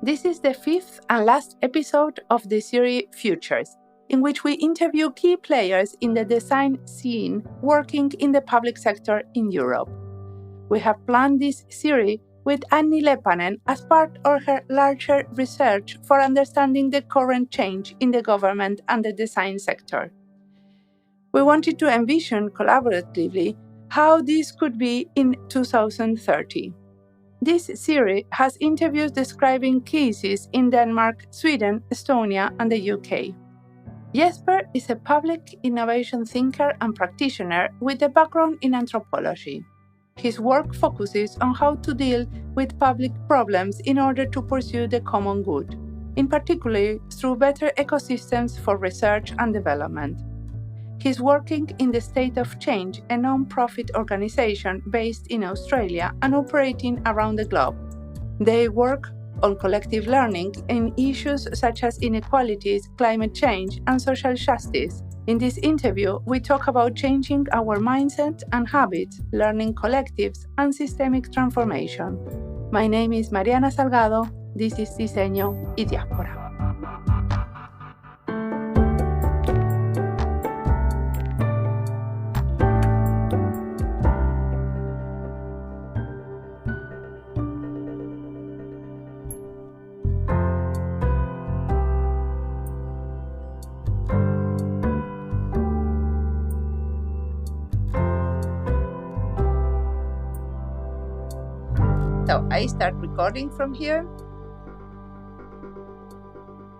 This is the fifth and last episode of the serie Futures, in which we interview key players in the design scene working in the public sector in Europe. We have planned this series with Anni Leppänen as part of her larger research for understanding the current change in the government and the design sector. We wanted to envision collaboratively how this could be in 2030. This series has interviews describing cases in Denmark, Sweden, Estonia, and the UK. Jesper is a public innovation thinker and practitioner with a background in anthropology. His work focuses on how to deal with public problems in order to pursue the common good, in particular through better ecosystems for research and development. He's working in the State of Change, a non-profit organization based in Australia and operating around the globe. They work on collective learning in issues such as inequalities, climate change, and social justice. In this interview, we talk about changing our mindset and habits, learning collectives, and systemic transformation. My name is Mariana Salgado. This is Diseño y Diáspora. So I start recording from here.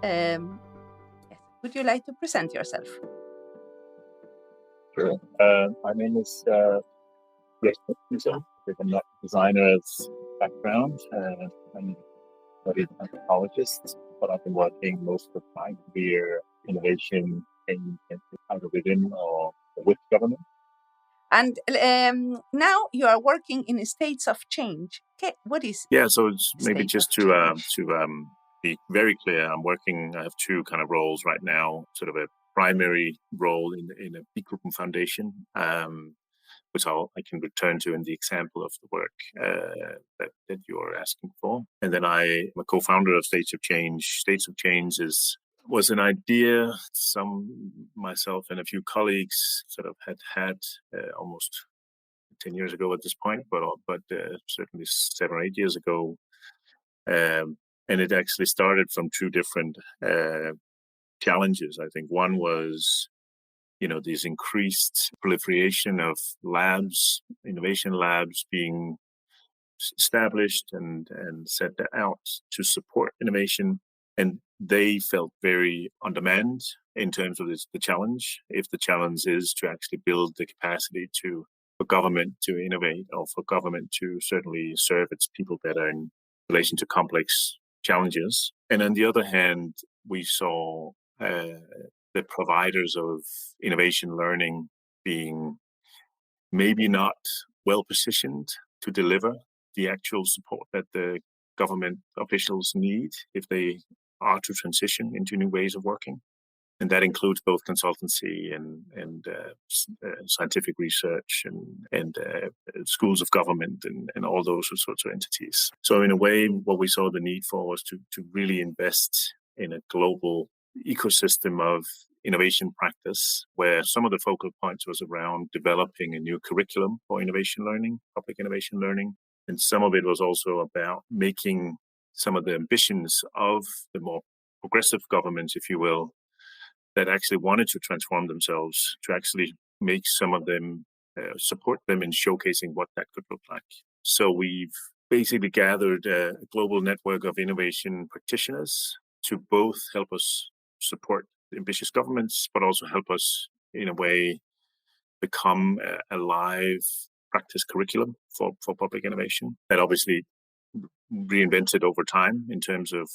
Yes. Would you like to present yourself? Sure. My name is Jesper Christiansen. I'm a designer's background. I'm studied anthropologist, but I've been working most of my career innovation in either within or with government. And now you are working in states of change. Okay, what is? Yeah, so it's maybe just to be very clear, I have two kind of roles right now, sort of a primary role in a B Group Foundation, which I can return to in the example of the work that you're asking for. And then I'm a co-founder of States of Change. States of Change was an idea myself and a few colleagues sort of had almost 10 years ago at this point, but certainly 7 or 8 years ago. And it actually started from two different challenges. I think one was, this increased proliferation of labs, innovation labs being established and set out to support innovation. And they felt very on demand in terms of the challenge. If the challenge is to actually build the capacity for government to innovate, or for government to certainly serve its people better in relation to complex challenges. And on the other hand, we saw the providers of innovation learning being maybe not well positioned to deliver the actual support that the government officials need if they are to transition into new ways of working. And that includes both consultancy and scientific research and schools of government and all those sorts of entities. So in a way, what we saw the need for was to really invest in a global ecosystem of innovation practice, where some of the focal points was around developing a new curriculum for innovation learning, public innovation learning. And some of it was also about making some of the ambitions of the more progressive governments, if you will, that actually wanted to transform themselves, to actually make some of them, support them in showcasing what that could look like. So we've basically gathered a global network of innovation practitioners to both help us support ambitious governments, but also help us, in a way, become a live practice curriculum for public innovation that obviously reinvented over time in terms of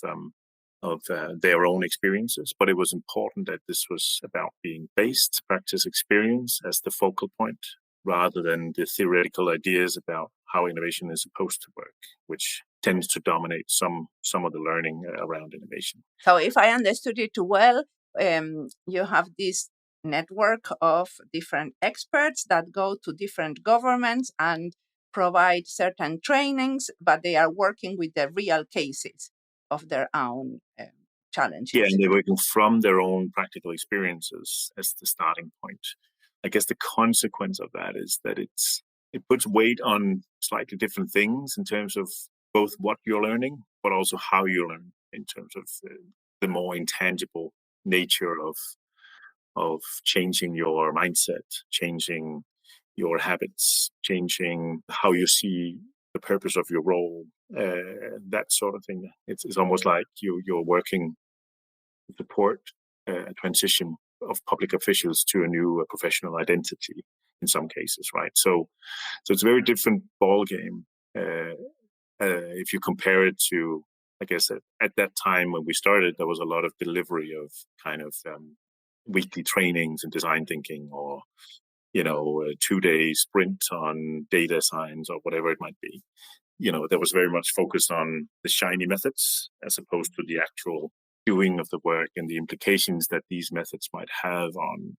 their own experiences. But it was important that this was about being based practice experience as the focal point, rather than the theoretical ideas about how innovation is supposed to work, which tends to dominate some of the learning around innovation. So if I understood it well, you have this network of different experts that go to different governments and provide certain trainings, but they are working with the real cases of their own challenges. Yeah, and they're working from their own practical experiences as the starting point. I guess the consequence of that is that it puts weight on slightly different things in terms of both what you're learning, but also how you learn in terms of the more intangible nature of changing your mindset, changing your habits, changing how you see the purpose of your role, that sort of thing. It's almost like you're working to support a transition of public officials to a new professional identity in some cases, right? So it's a very different ball game if you compare it to, I guess, at that time when we started, there was a lot of delivery of kind of weekly trainings in design thinking, or a 2-day sprint on data science, or whatever it might be. That was very much focused on the shiny methods as opposed to the actual doing of the work and the implications that these methods might have on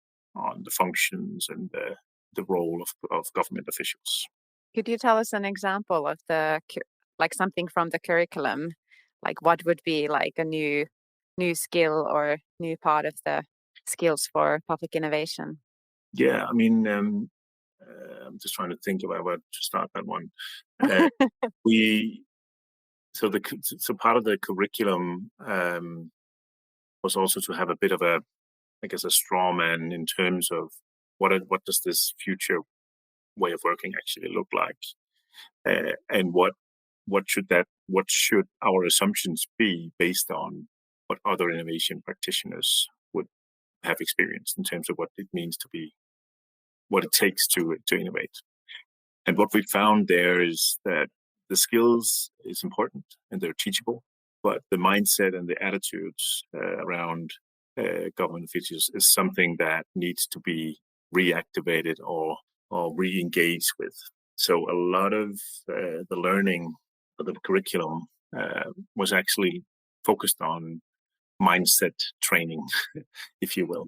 the functions and the role of government officials. Could you tell us an example of like something from the curriculum? Like what would be like a new skill or new part of the skills for public innovation? Yeah, I mean, I'm just trying to think about where to start that one. So part of the curriculum was also to have a bit of a straw man in terms of what does this future way of working actually look like, and what should our assumptions be based on what other innovation practitioners would have experienced in terms of what it means to be, what it takes to innovate. And what we found there is that the skills is important and they're teachable, but the mindset and the attitudes around government officials is something that needs to be reactivated or re-engaged with. So a lot of the learning of the curriculum was actually focused on mindset training, if you will.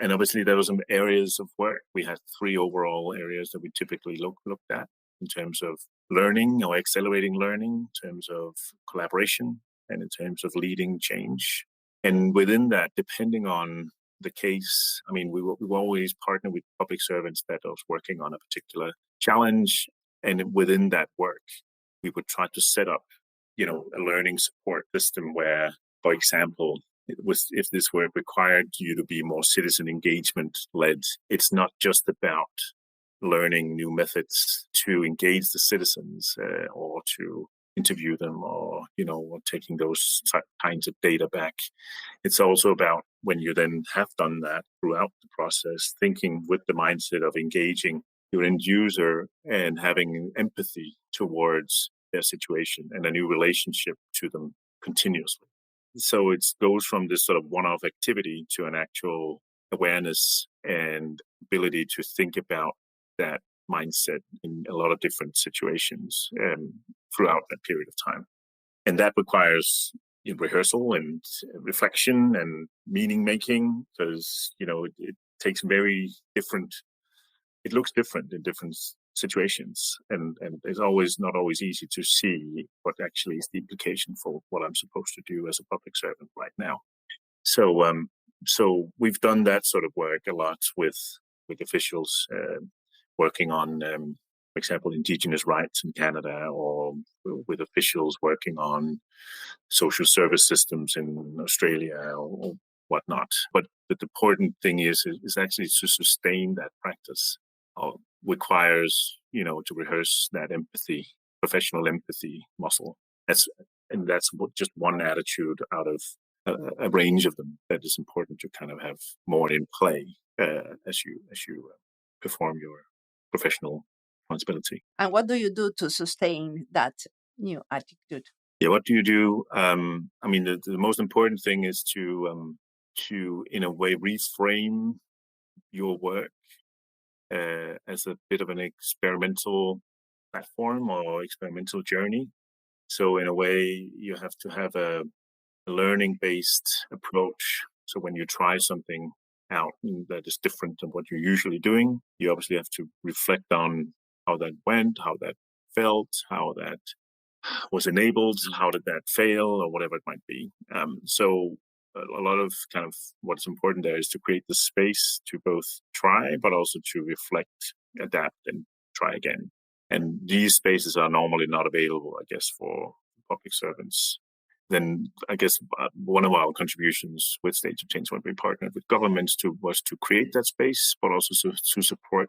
And obviously there were some areas of work. We had 3 overall areas that we typically looked at in terms of learning or accelerating learning, in terms of collaboration, and in terms of leading change. And within that, depending on the case, I mean, we always partner with public servants that was working on a particular challenge. And within that work, we would try to set up, a learning support system where, for example, if this work required you to be more citizen engagement led, it's not just about learning new methods to engage the citizens or to interview them or taking those kinds of data back. It's also about, when you then have done that throughout the process, thinking with the mindset of engaging your end user and having empathy towards their situation and a new relationship to them continuously. So it goes from this sort of one-off activity to an actual awareness and ability to think about that mindset in a lot of different situations throughout that period of time. And that requires rehearsal and reflection and meaning making, because, it takes very different, it looks different in different situations, and it's not always easy to see what actually is the implication for what I'm supposed to do as a public servant right now. So we've done that sort of work a lot with officials working on, for example, Indigenous rights in Canada, or with officials working on social service systems in Australia or whatnot. But the important thing is actually to sustain that practice. Requires, to rehearse that empathy, professional empathy muscle. That's just one attitude out of a range of them that is important to kind of have more in play as you perform your professional responsibility. And what do you do to sustain that new attitude? Yeah, what do you do? I mean, the most important thing is to in a way reframe your work as a bit of an experimental platform or experimental journey. So in a way, you have to have a learning-based approach. So when you try something out that is different than what you're usually doing, you obviously have to reflect on how that went, how that felt, how that was enabled, how did that fail, or whatever it might be. So a lot of kind of what's important there is to create the space to both try, but also to reflect, adapt, and try again. And these spaces are normally not available, I guess, for public servants. Then I guess one of our contributions with States of Change when we partnered with governments was to create that space, but also to support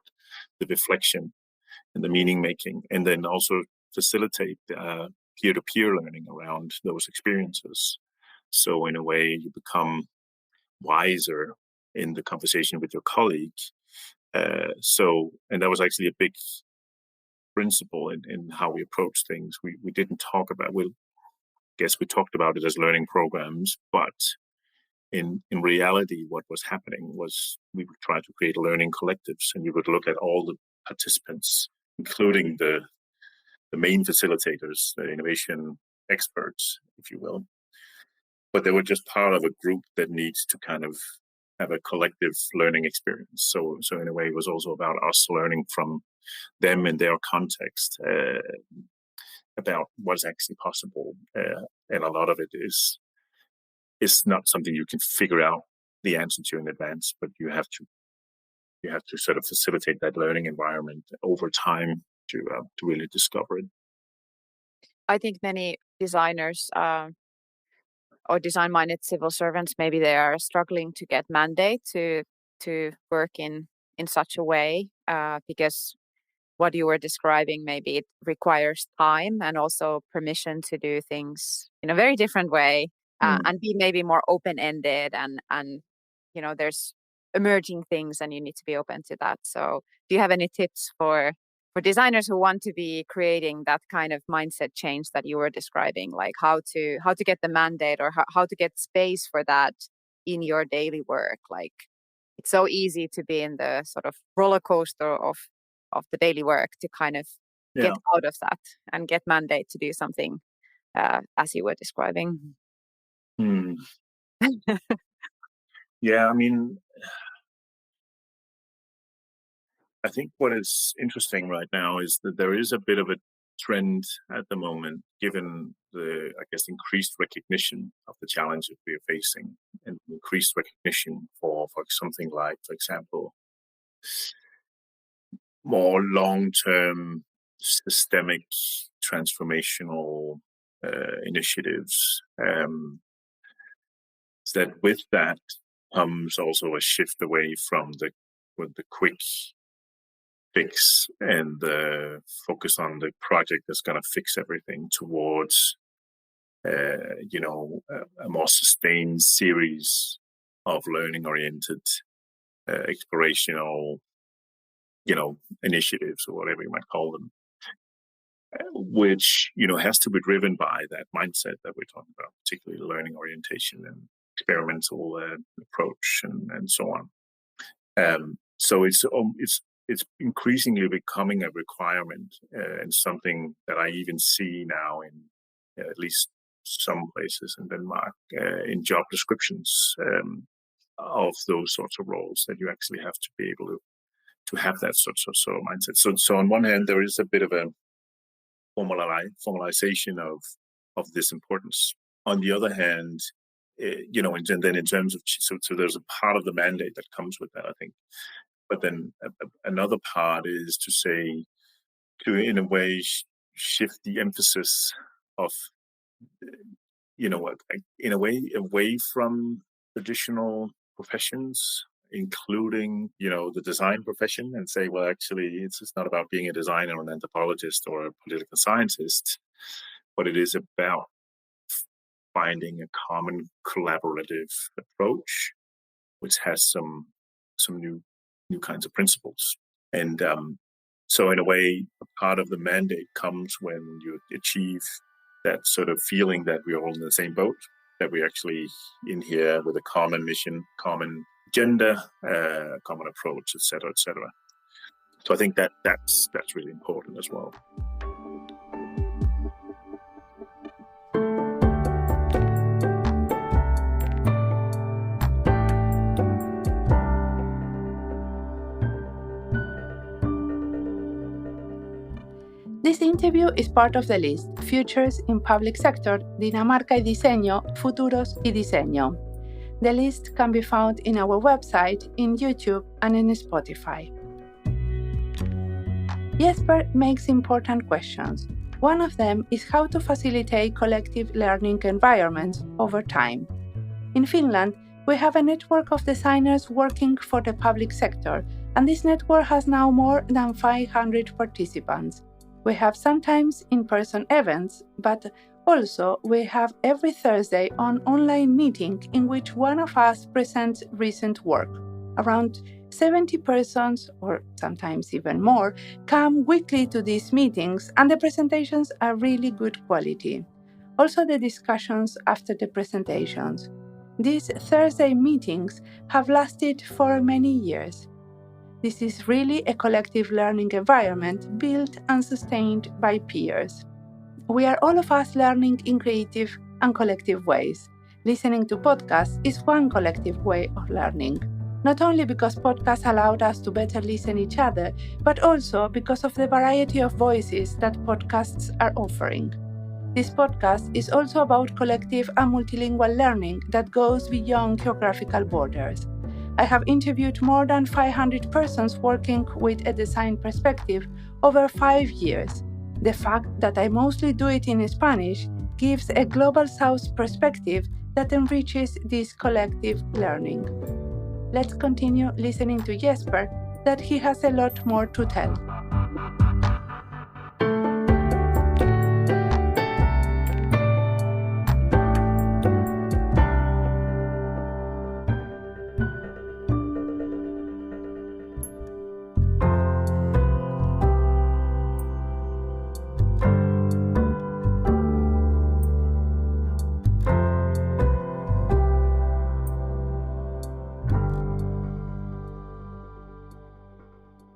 the reflection and the meaning making, and then also facilitate peer-to-peer learning around those experiences. So in a way, you become wiser in the conversation with your colleague. And that was actually a big principle in how we approach things. We didn't talk about, we talked about it as learning programs, but in reality, what was happening was we would try to create learning collectives, and you would look at all the participants, including the main facilitators, the innovation experts, if you will. But they were just part of a group that needs to kind of have a collective learning experience. So in a way, it was also about us learning from them in their context about what's actually possible. And a lot of it is not something you can figure out the answer to in advance, but you have to sort of facilitate that learning environment over time to really discover it. I think many designers or design-minded civil servants, maybe they are struggling to get mandate to work in such a way because what you were describing, maybe it requires time and also permission to do things in a very different way and be maybe more open-ended and there's emerging things and you need to be open to that. So do you have any tips for designers who want to be creating that kind of mindset change that you were describing, like how to get the mandate or how to get space for that in your daily work? Like it's so easy to be in the sort of roller coaster of the daily work to kind of get out of that and get mandate to do something as you were describing. Yeah, I mean, I think what is interesting right now is that there is a bit of a trend at the moment, given the, I guess, increased recognition of the challenges we are facing and increased recognition for something like, for example, more long-term systemic transformational initiatives. That with that comes also a shift away from the quick fix and the focus on the project that's going to fix everything towards a more sustained series of learning-oriented explorational initiatives, or whatever you might call them, which has to be driven by that mindset that we're talking about, particularly learning orientation and experimental approach and so on. So it's increasingly becoming a requirement and something that I even see now in at least some places in Denmark in job descriptions of those sorts of roles, that you actually have to be able to have that sort of mindset. So on one hand, there is a bit of a formalization of this importance. On the other hand, and then in terms of so there's a part of the mandate that comes with that, I think. But then another part is to say, to in a way shift the emphasis of, in a way away from traditional professions, including, the design profession, and say, well, actually, it's not about being a designer or an anthropologist or a political scientist, but it is about finding a common collaborative approach, which has some new kinds of principles. And so in a way, a part of the mandate comes when you achieve that sort of feeling that we're all in the same boat, that we're actually in here with a common mission, common agenda, common approach, etc., etc. So I think that's really important as well. This interview is part of the list Futures in Public Sector, Dinamarca y Diseño, Futuros y Diseño. The list can be found in our website, in YouTube, and in Spotify. Jesper makes important questions. One of them is how to facilitate collective learning environments over time. In Finland, we have a network of designers working for the public sector, and this network has now more than 500 participants. We have sometimes in-person events, but also we have every Thursday an online meeting in which one of us presents recent work. Around 70 persons, or sometimes even more, come weekly to these meetings, and the presentations are really good quality. Also the discussions after the presentations. These Thursday meetings have lasted for many years. This is really a collective learning environment built and sustained by peers. We are all of us learning in creative and collective ways. Listening to podcasts is one collective way of learning, not only because podcasts allowed us to better listen each other, but also because of the variety of voices that podcasts are offering. This podcast is also about collective and multilingual learning that goes beyond geographical borders. I have interviewed more than 500 persons working with a design perspective over 5 years. The fact that I mostly do it in Spanish gives a global South perspective that enriches this collective learning. Let's continue listening to Jesper, that he has a lot more to tell.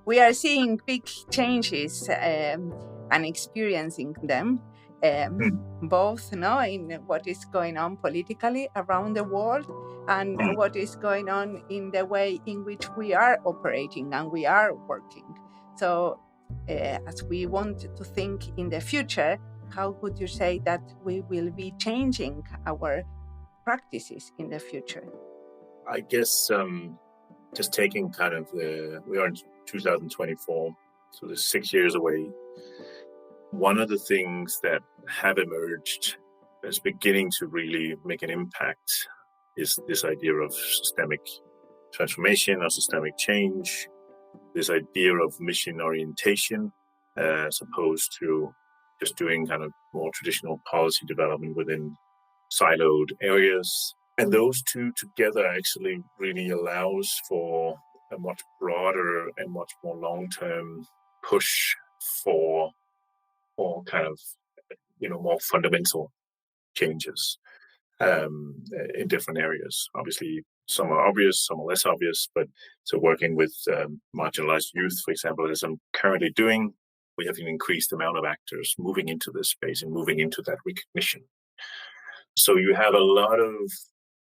We are seeing big changes and experiencing them, both in what is going on politically around the world and what is going on in the way in which we are operating and we are working. So as we want to think in the future, how would you say that we will be changing our practices in the future? I guess just taking kind of we are in 2024, so there's 6 years away. One of the things that have emerged as beginning to really make an impact is this idea of systemic transformation or systemic change, this idea of mission orientation, as opposed to just doing kind of more traditional policy development within siloed areas. And those two together actually really allows for a much broader and much more long-term push for kind of, more fundamental changes in different areas. Obviously, some are obvious, some are less obvious, but so working with marginalized youth, for example, as I'm currently doing, we have an increased amount of actors moving into this space and moving into that recognition. So you have a lot of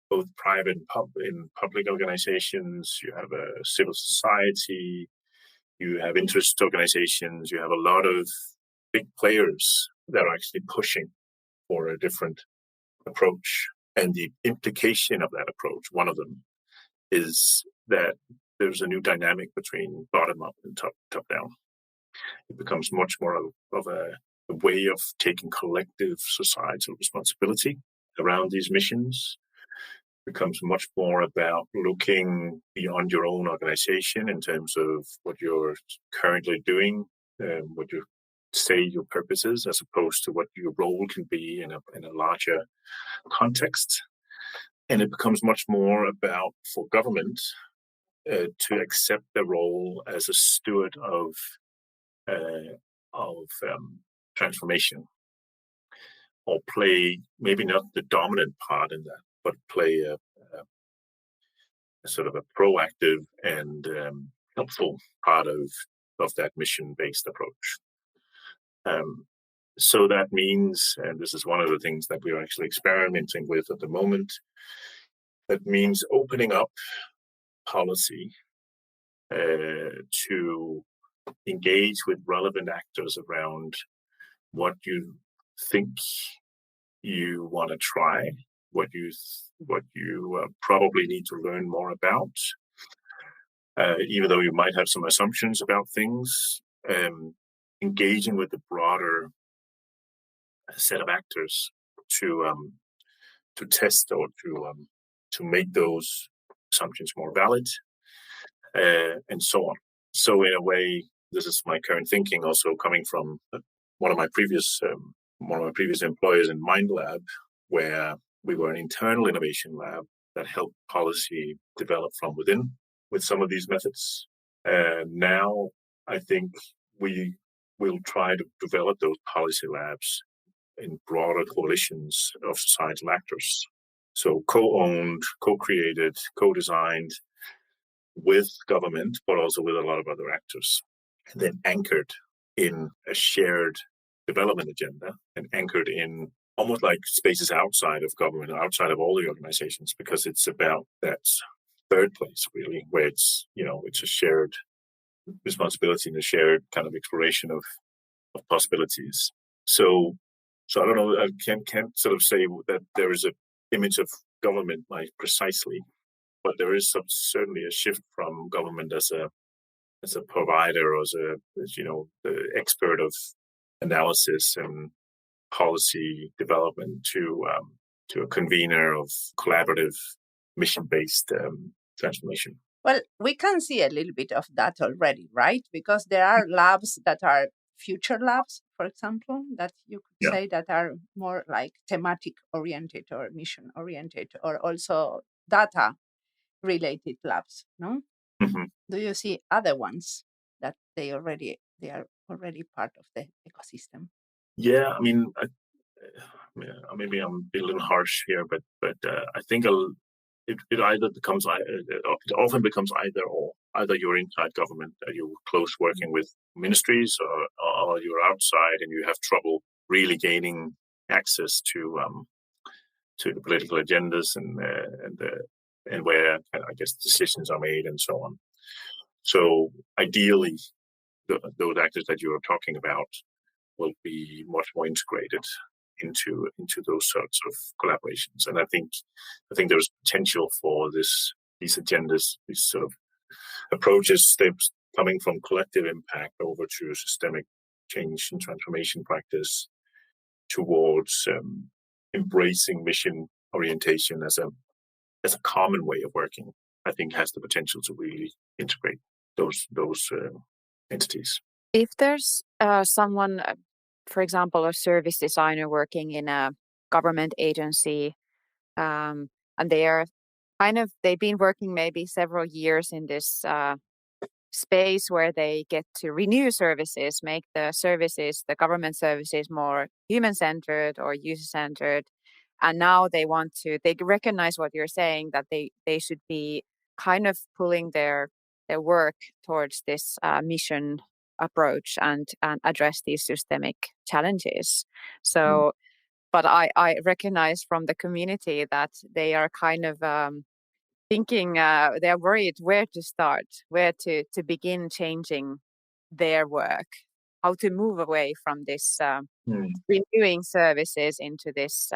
both private and public organizations, you have a civil society, you have interest organizations, you have a lot of big players that are actually pushing for a different approach. And the implication of that approach, one of them, is that there's a new dynamic between bottom up and top down. It becomes much more of a way of taking collective societal responsibility around these missions. It becomes much more about looking beyond your own organization in terms of what you're currently doing, what you say your purpose is, as opposed to what your role can be in a larger context. And it becomes much more about, for government, to accept the role as a steward of transformation, or play maybe not the dominant part in that, but play a sort of a proactive and helpful part of that mission-based approach. So that means, and this is one of the things that we are actually experimenting with at the moment, that means opening up policy to engage with relevant actors around what you think you want to try, what you probably need to learn more about, even though you might have some assumptions about things. Engaging with the broader set of actors to test or to make those assumptions more valid, and so on. So in a way, this is my current thinking, also coming from one of my previous employers in MindLab, where we were an internal innovation lab that helped policy develop from within with some of these methods. Now, I think we will try to develop those policy labs in broader coalitions of societal actors. So co-owned, co-created, co-designed with government, but also with a lot of other actors, and then anchored in a shared development agenda and anchored in almost like spaces outside of government, outside of all the organizations, because it's about that third place, really, where it's a shared responsibility and a shared kind of exploration of possibilities. So I don't know, I can't sort of say that there is an image of government like precisely, but there is certainly a shift from government as a provider, or as the expert of analysis and policy development, to a convener of collaborative mission-based transformation. Well, we can see a little bit of that already, right? Because there are labs that are future labs, for example, that you could say that are more like thematic oriented or mission oriented, or also data related labs, no? Mm-hmm. Do you see other ones that they are already part of the ecosystem? Yeah, I mean, maybe I'm a little harsh here, but I think it often becomes either or. Either you're inside government, you're close working with ministries, or you're outside and you have trouble really gaining access to the political agendas and where I guess decisions are made and so on. So ideally, those actors that you are talking about will be much more integrated into those sorts of collaborations. And I think there's potential for these agendas, these sort of approaches, steps coming from collective impact over to systemic change and transformation practice towards embracing mission orientation as a common way of working. I think has the potential to really integrate those entities. If there's someone, for example, a service designer working in a government agency, and they've been working maybe several years in this space where they get to renew services, make the government services more human-centered or user-centered. And now they recognize what you're saying, that they should be kind of pulling their work towards this mission approach and address these systemic challenges. So, but I recognize from the community that they are kind of thinking, they're worried where to start, where to begin changing their work, how to move away from this renewing services into this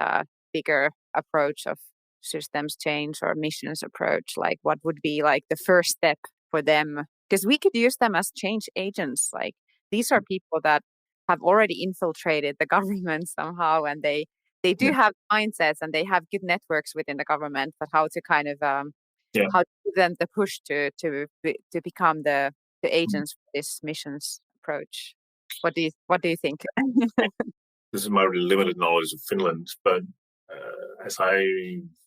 bigger approach of systems change or missions approach. Like, what would be like the first step for them? Because we could use them as change agents. Like, these are people that have already infiltrated the government somehow, and they do have mindsets and they have good networks within the government, but how to kind of how to give them the push to become the agents for this missions approach. What do you think? This is my limited knowledge of Finland, but as I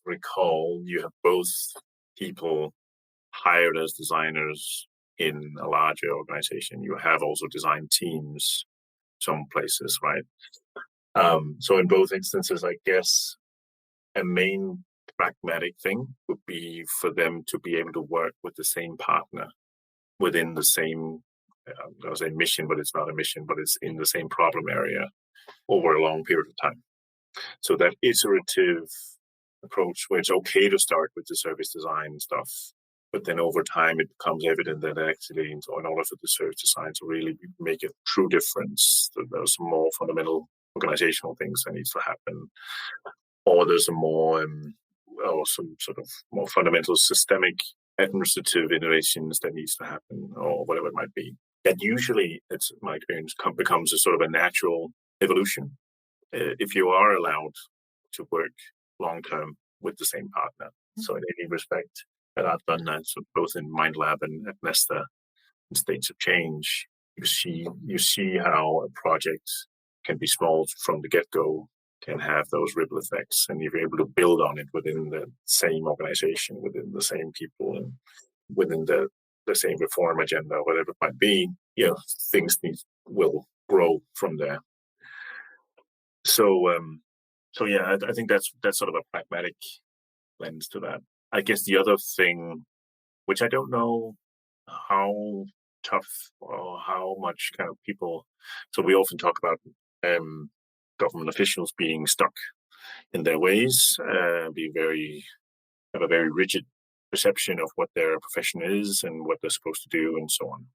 recall, you have both people hired as designers in a larger organization. You have also design teams some places, right? So in both instances, I guess a main pragmatic thing would be for them to be able to work with the same partner within the same, I would say mission, but it's not a mission, but it's in the same problem area over a long period of time. So that iterative approach where it's okay to start with the service design stuff But then over time, it becomes evident that actually, in order for the service design to really make a true difference, that there's some more fundamental organizational things that needs to happen, or there's a more, or some sort of more fundamental systemic administrative innovations that needs to happen, or whatever it might be. And usually, it's my experience, becomes a sort of a natural evolution if you are allowed to work long term with the same partner. So in any respect, and I've done that both in MindLab and at Nesta in States of Change, you see how a project can be small from the get-go, can have those ripple effects, and you're able to build on it within the same organization, within the same people, and within the same reform agenda, or whatever it might be. Things will grow from there. So yeah, I think that's sort of a pragmatic lens to that. I guess the other thing, which I don't know how tough or how much kind of people, so we often talk about government officials being stuck in their ways, have a very rigid perception of what their profession is and what they're supposed to do and so on.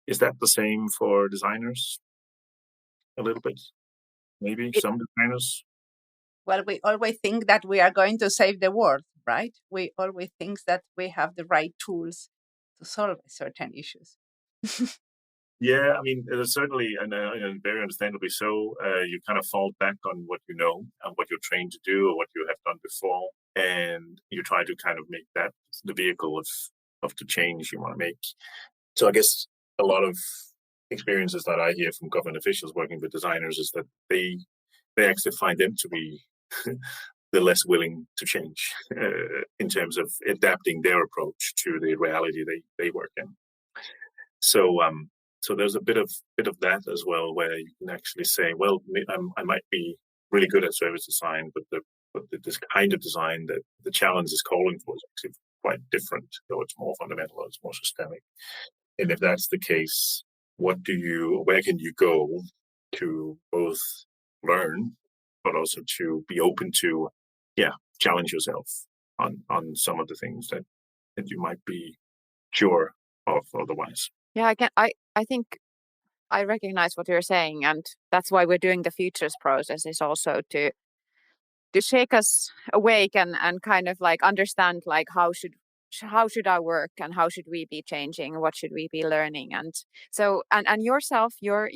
Is that the same for designers? A little bit, maybe some designers. Well, we always think that we are going to save the world, right? We always think that we have the right tools to solve certain issues. Yeah, I mean, certainly, and very understandably so, you kind of fall back on what you know and what you're trained to do or what you have done before, and you try to kind of make that the vehicle of the change you want to make. So I guess a lot of experiences that I hear from government officials working with designers is that they actually find them to be the less willing to change in terms of adapting their approach to the reality they work in. So there's a bit of that as well, where you can actually say, well, I might be really good at service design, but this kind of design that the challenge is calling for is actually quite different, though it's more fundamental, it's more systemic. And if that's the case, where can you go to both learn, but also to be open to, challenge yourself on some of the things that you might be sure of otherwise. Yeah, I think I recognize what you're saying, and that's why we're doing the futures process, is also to shake us awake and kind of like understand like how should our work and how should we be changing, what should we be learning. And so and yourself, you're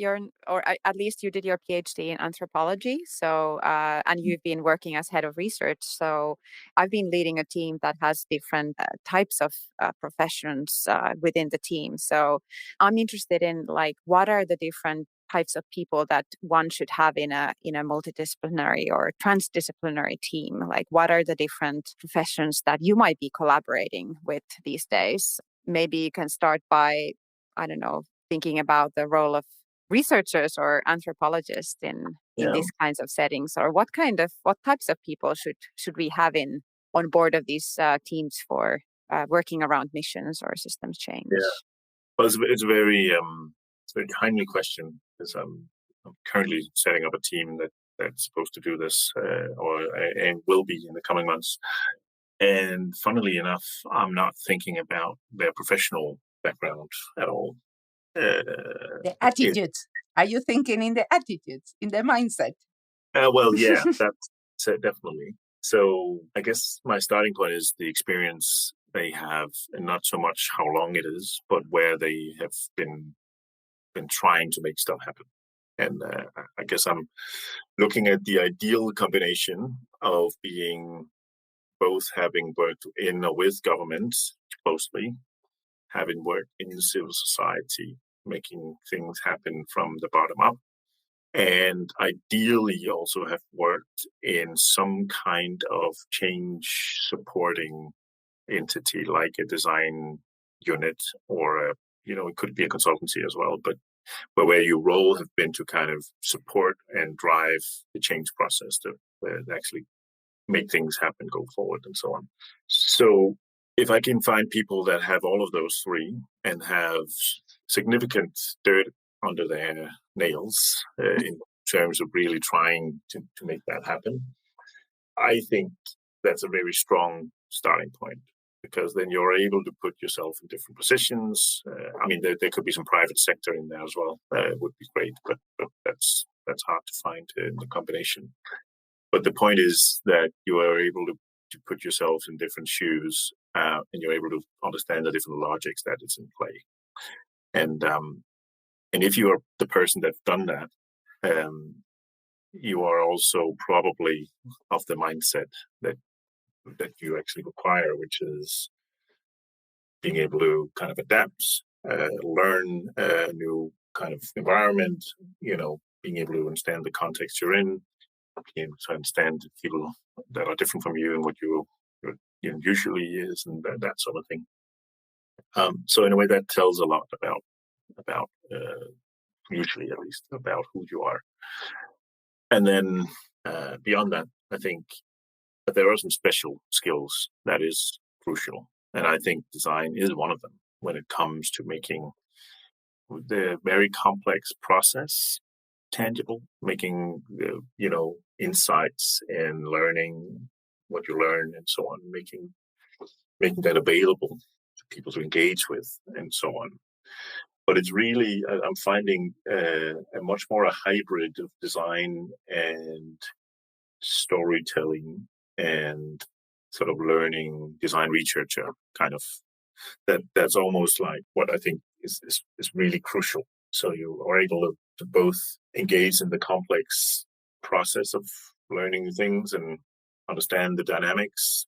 or at least you did your PhD in anthropology, so and you've been working as head of research. So I've been leading a team that has different types of professions within the team. So I'm interested in like what are the different types of people that one should have in a multidisciplinary or transdisciplinary team. Like what are the different professions that you might be collaborating with these days? Maybe you can start by, I don't know, thinking about the role of researchers or anthropologists in these kinds of settings, or what types of people should we have on board of these teams for working around missions or systems change? Yeah, well, it's a very timely question, because I'm currently setting up a team that's supposed to do this, and will be in the coming months. And funnily enough, I'm not thinking about their professional background at all. The attitudes. Are you thinking in the attitudes, in the mindset? Well, yeah, that's definitely. So I guess my starting point is the experience they have, and not so much how long it is, but where they have been trying to make stuff happen. And I guess I'm looking at the ideal combination of being both having worked in or with government closely, having worked in civil society, making things happen from the bottom up, and ideally also have worked in some kind of change supporting entity, like a design unit, or it could be a consultancy as well, but where your role have been to kind of support and drive the change process to actually make things happen, go forward, and so on. So if I can find people that have all of those three and have significant dirt under their nails in terms of really trying to make that happen, I think that's a very strong starting point, because then you're able to put yourself in different positions. There could be some private sector in there as well. It would be great, but that's hard to find in the combination. But the point is that you are able to put yourself in different shoes, and you're able to understand the different logics that is in play. And if you are the person that's done that, you are also probably of the mindset that you actually require, which is being able to kind of adapt, learn a new kind of environment, being able to understand the context you're in, being able to understand people that are different from you and what you usually is, and that sort of thing. So in a way, that tells a lot about usually at least, about who you are. And then beyond that, I think that there are some special skills that is crucial. And I think design is one of them when it comes to making the very complex process tangible, making insights and learning what you learn and so on, making that available to people to engage with and so on. But it's really, I'm finding a much more a hybrid of design and storytelling and sort of learning, design researcher kind of. That's almost like what I think is really crucial. So you are able to both engage in the complex process of learning things and understand the dynamics,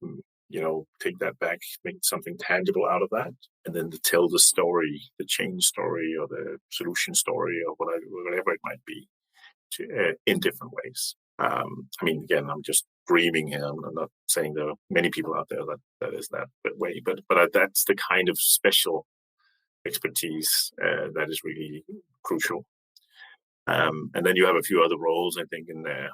take that back, make something tangible out of that, and then to tell the story, the change story or the solution story or whatever it might be, in different ways. Again, I'm just dreaming here. I'm not saying there are many people out there that is that way, but that's the kind of special expertise that is really crucial. And then you have a few other roles, I think, in there.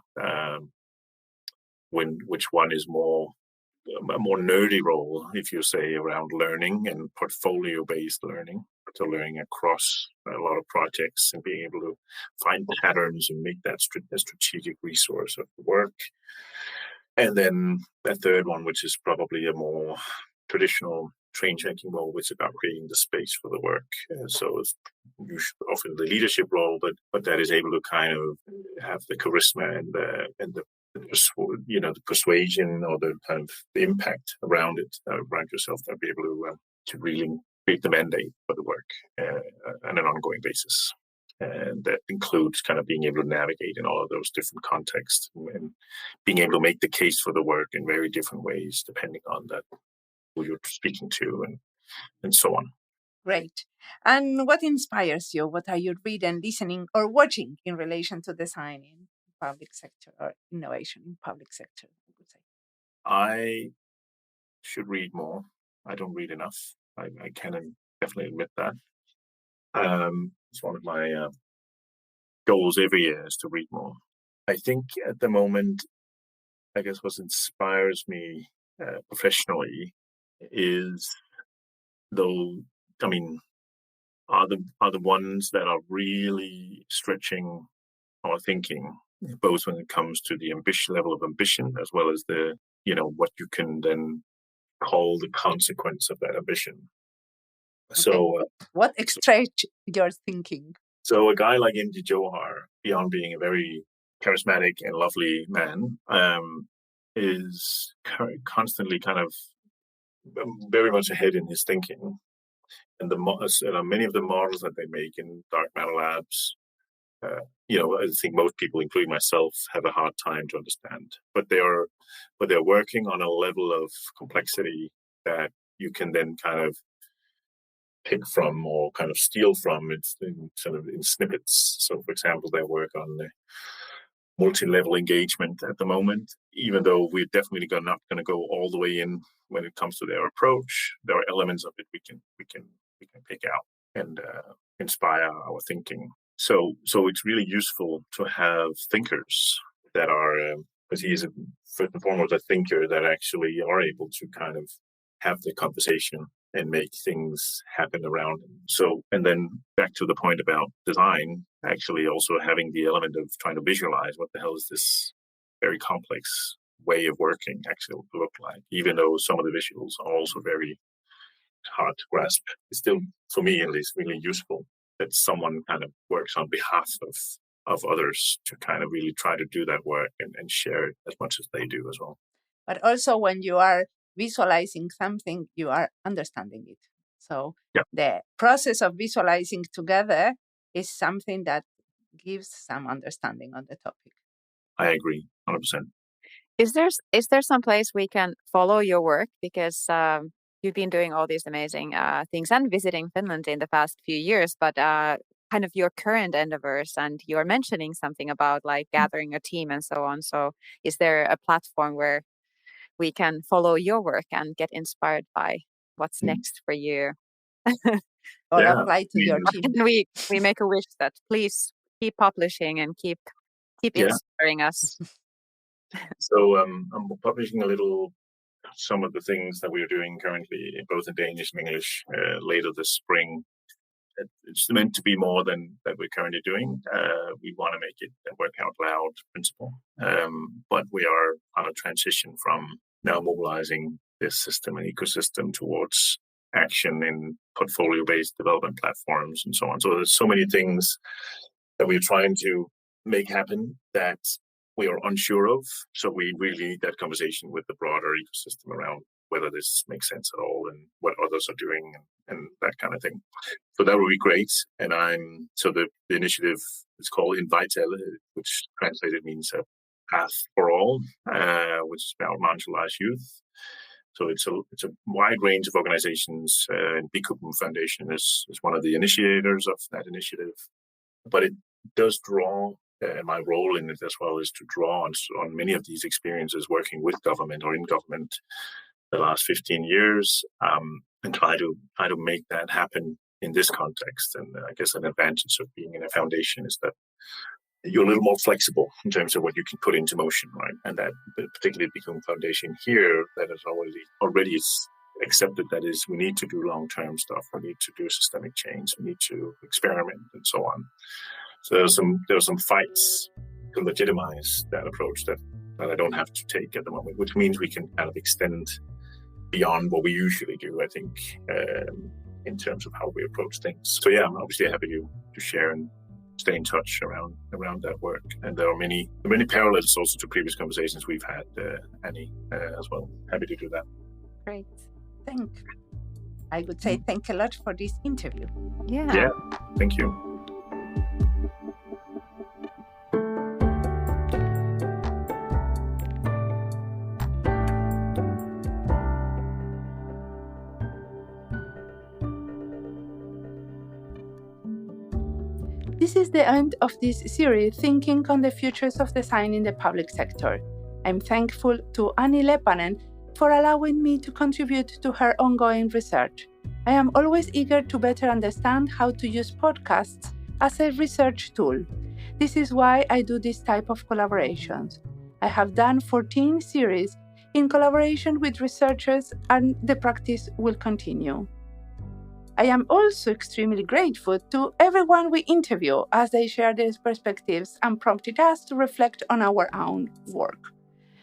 Which one is a more nerdy role, if you say, around learning and portfolio-based learning. So learning across a lot of projects and being able to find patterns and make that a strategic resource of the work. And then a third one, which is probably a more traditional train-checking role, which is about creating the space for the work. So it's often the leadership role, but that is able to kind of have the charisma and the persuasion or the kind of the impact around it, around yourself, to be able to really create the mandate for the work on an ongoing basis. And that includes kind of being able to navigate in all of those different contexts and being able to make the case for the work in very different ways, depending on who you're speaking to and so on. Great. And what inspires you? What are you reading, listening, or watching in relation to design in public sector or innovation in public sector, I would say? I should read more. I don't read enough. I can definitely admit that. It's one of my goals every year is to read more. I think at the moment, I guess what inspires me professionally is are the ones that are really stretching our thinking, both when it comes to the level of ambition, as well as the, what you can then call the consequence of that ambition. Okay. So what stretch your thinking? So a guy like Indy Johar, beyond being a very charismatic and lovely man, is constantly kind of very much ahead in his thinking. And many of the models that they make in dark matter labs, I think most people, including myself, have a hard time to understand. But they're working on a level of complexity that you can then kind of pick from or kind of steal from. It's in snippets. So, for example, they work on the multi-level engagement at the moment. Even though we're definitely not going to go all the way in when it comes to their approach, there are elements of it we can pick out and inspire our thinking. So it's really useful to have thinkers that are, because he is first and foremost a thinker that actually are able to kind of have the conversation and make things happen around him. So, and then back to the point about design, actually also having the element of trying to visualize what the hell is this very complex way of working actually will look like, even though some of the visuals are also very hard to grasp. It's still, for me at least, really useful that someone kind of works on behalf of others to kind of really try to do that work and share it as much as they do as well. But also when you are visualizing something, you are understanding it. So the process of visualizing together is something that gives some understanding on the topic. I agree, 100%. Is there some place we can follow your work? Because you've been doing all these amazing things and visiting Finland in the past few years, but kind of your current endeavors, and you're mentioning something about like gathering a team and so on. So is there a platform where we can follow your work and get inspired by what's next for you? Or apply to your team. And we make a wish that please keep publishing and keep inspiring us. So I'm publishing some of the things that we're doing currently, both in Danish and English, later this spring. It's meant to be more than that we're currently doing. We want to make it a work out loud principle. But we are on a transition from now mobilizing this system and ecosystem towards action in portfolio-based development platforms and so on. So there's so many things that we're trying to make happen that we are unsure of. So we really need that conversation with the broader ecosystem around whether this makes sense at all and what others are doing and that kind of thing. So that would be great. And so the initiative is called Envision, which translated means a path for all, which is about marginalized youth. So it's a wide range of organizations. And Bikuben Foundation is one of the initiators of that initiative. But it does draw, my role in it as well is to draw on many of these experiences working with government or in government the last 15 years, and try to make that happen in this context. And I guess an advantage of being in a foundation is that you're a little more flexible in terms of what you can put into motion, right? And that particularly Bikuben Foundation here that is already accepted that is we need to do long-term stuff, we need to do systemic change, we need to experiment and so on. So there are some fights to legitimize that approach that I don't have to take at the moment, which means we can kind of extend beyond what we usually do, I think, in terms of how we approach things. So yeah, I'm obviously happy to share and stay in touch around that work. And there are many parallels also to previous conversations we've had, Annie, as well. Happy to do that. Great. I would say thank a lot for this interview. Yeah, thank you. This is the end of this series, Thinking on the Futures of Design in the Public Sector. I'm thankful to Anni Leppänen for allowing me to contribute to her ongoing research. I am always eager to better understand how to use podcasts as a research tool. This is why I do this type of collaborations. I have done 14 series in collaboration with researchers, and the practice will continue. I am also extremely grateful to everyone we interview as they share their perspectives and prompted us to reflect on our own work.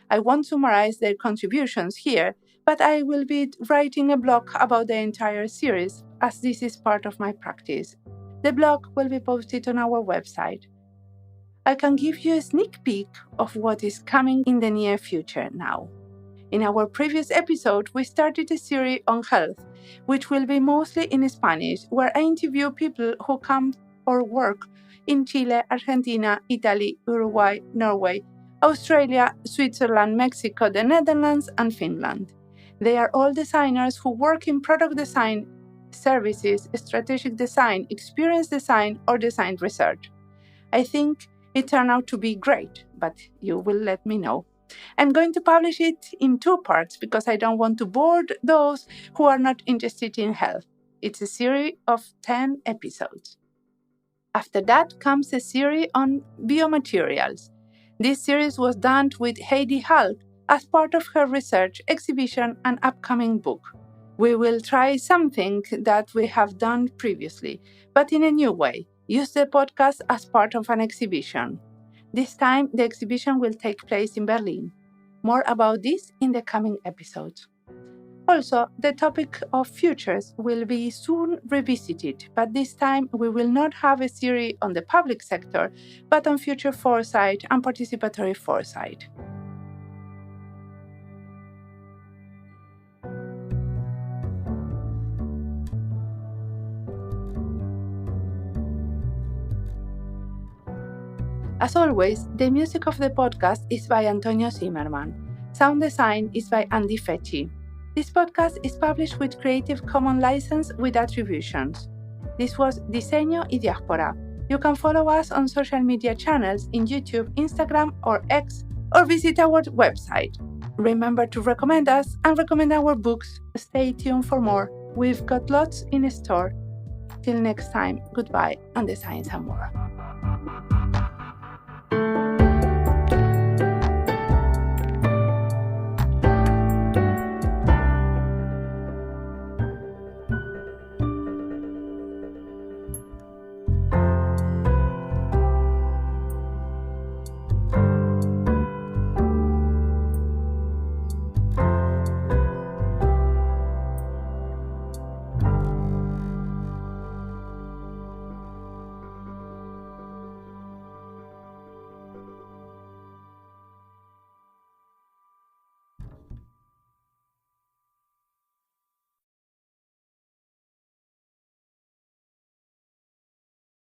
I won't summarize their contributions here, but I will be writing a blog about the entire series as this is part of my practice. The blog will be posted on our website. I can give you a sneak peek of what is coming in the near future now. In our previous episode, we started a series on health, which will be mostly in Spanish, where I interview people who come or work in Chile, Argentina, Italy, Uruguay, Norway, Australia, Switzerland, Mexico, the Netherlands, and Finland. They are all designers who work in product design, services, strategic design, experience design, or design research. I think it turned out to be great, but you will let me know. I'm going to publish it in 2 parts because I don't want to bore those who are not interested in health. It's a series of 10 episodes. After that comes a series on biomaterials. This series was done with Heidi Hall as part of her research, exhibition, and upcoming book. We will try something that we have done previously, but in a new way. Use the podcast as part of an exhibition. This time, the exhibition will take place in Berlin. More about this in the coming episodes. Also, the topic of futures will be soon revisited, but this time we will not have a series on the public sector, but on future foresight and participatory foresight. As always, the music of the podcast is by Antonio Zimmerman. Sound design is by Andy Fecci. This podcast is published with Creative Commons license with attributions. This was Diseño y Diáspora. You can follow us on social media channels in YouTube, Instagram, or X, or visit our website. Remember to recommend us and recommend our books. Stay tuned for more. We've got lots in store. Till next time, goodbye and design some more.